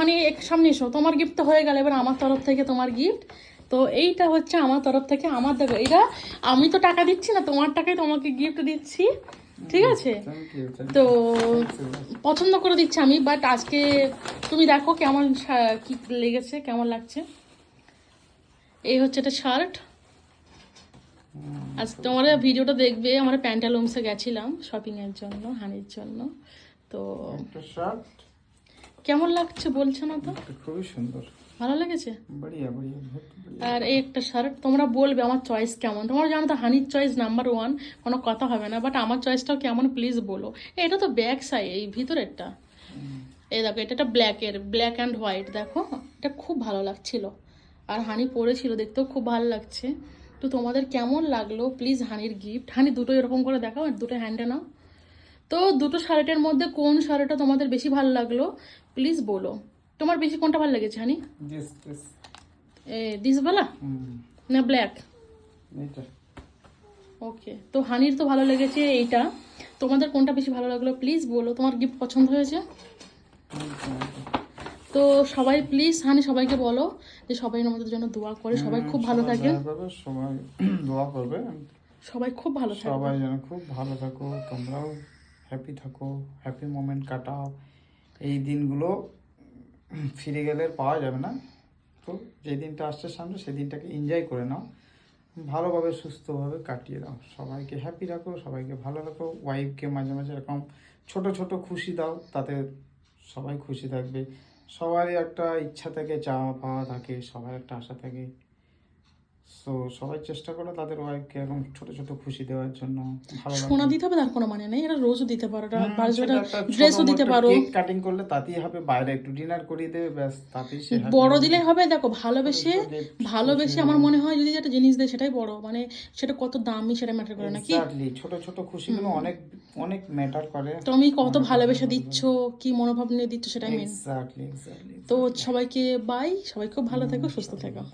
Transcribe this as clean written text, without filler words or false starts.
মানে সামনে এসো, তোমার গিফট তো হয়ে গেল, এবার আমার তরফ থেকে তোমার গিফট। তো এইটা হচ্ছে আমার তরফ থেকে, আমার দেখো এটা আমি তো টাকা দিচ্ছি না, তোমার টাকায় তোমাকে গিফট দিচ্ছি, ঠিক আছে? তো পছন্দ করে দিচ্ছি আমি, বাট আজকে তুমি দেখো কেমন কি লেগেছে, কেমন লাগছে। এই হচ্ছে এটা শার্ট। আজ তোমার ভিডিওটা দেখবে, আমরা প্যান্টালুমসে গেছিলাম শপিং এর জন্য, হানির জন্য। তো একটা শার্ট কেমন লাগছে বলছো না তো? খুবই সুন্দর, ভালো লেগেছে। বড়িয়া বড়িয়া বহুত বড়িয়া। আর এই একটা শার্ট, তোমরা বলবে আমার চয়েস কেমন। তোমরা জানো তো হানির চয়েস নাম্বার 1, কোনো কথা হবে না, বাট আমার চয়েসটাও কেমন প্লিজ বলো। এটা তো ব্যাক সাইড, এই ভিতরেরটা, এই দেখো এটা ব্ল্যাকের, ব্ল্যাক অ্যান্ড হোয়াইট, দেখো এটা খুব ভালো লাগছিল। আর হানি পরেছিল, দেখতেও খুব ভালো লাগছে। তো তোমাদের কেমন লাগলো প্লিজ হানির গিফট। হানি দুটো এরকম করে দেখাও, আর দুটো হ্যান্ডে নাও। তো দুটো শার্টের মধ্যে কোন শার্টটা তোমাদের বেশি ভালো লাগলো প্লিজ বলো। তোমার বেশি কোনটা ভালো লেগেছে হানি? দিস দিস বালা না ব্ল্যাক? এইটা। ওকে, তো হানির তো ভালো লেগেছে এইটা। তোমাদের কোনটা বেশি ভালো লাগলো প্লিজ বলো। তোমার গিফট পছন্দ হয়েছে? তো সবাই প্লিজ হানি সবাইকে বলো যে সবাই আমাদের জন্য দোয়া করে, সবাই খুব ভালো থাকেন, সবাই দোয়া করবে, সবাই খুব ভালো থাকবে। সবাই যেন খুব ভালো থাকো, তোমরাও হ্যাপি থাকো, হ্যাপি মোমেন্ট কাটাও। এই দিনগুলো ফিরে গেলে আর পাওয়া যাবে না। তো যে দিনটা আসছে সামনে সেই দিনটাকে এনজয় করে নাও, ভালোভাবে সুস্থভাবে কাটিয়ে দাও। সবাইকে হ্যাপি রাখো, সবাইকে ভালো রাখো। ওয়াইফকে মাঝে মাঝে এরকম ছোট ছোট খুশি দাও, তাতে সবাই খুশি থাকবে। সবারই একটা ইচ্ছা থাকে, চাওয়া পাওয়া থাকে, সবার একটা আশা থাকে। সো সবাই চেষ্টা করো তাদের ওয়াইফকে এরকম ছোট ছোট খুশি দেওয়ার জন্য। ভালো সোনা দিতে হবে তার কোনো মানে নেই, এটা রোজও দিতে পারো, ড্রেসও দিতে পারো। কেক কাটিং করলে তাতেই হবে, বাইরে একটু ডিনার করিয়ে দেবে, ব্যাস তাতেই সে বড় দিলে হবে। দেখো ভালোবেসে, ভালোবেসে আমার মনে হয় যদি একটা জিনিস দেয় সেটাই বড়, মানে সেটা কত দামি সেটা ম্যাটার করে নাকি। এক্স্যাক্টলি, ছোট ছোট খুশিগুলো অনেক অনেক ম্যাটার করে। তুমি কত ভালোবেসে দিচ্ছ, কি মনোভাব নিয়ে দিচ্ছ সেটাই মেন। Exactly exactly. তো সবাইকে বাই, সবাই খুব ভালো থেকো, সুস্থ থেকো।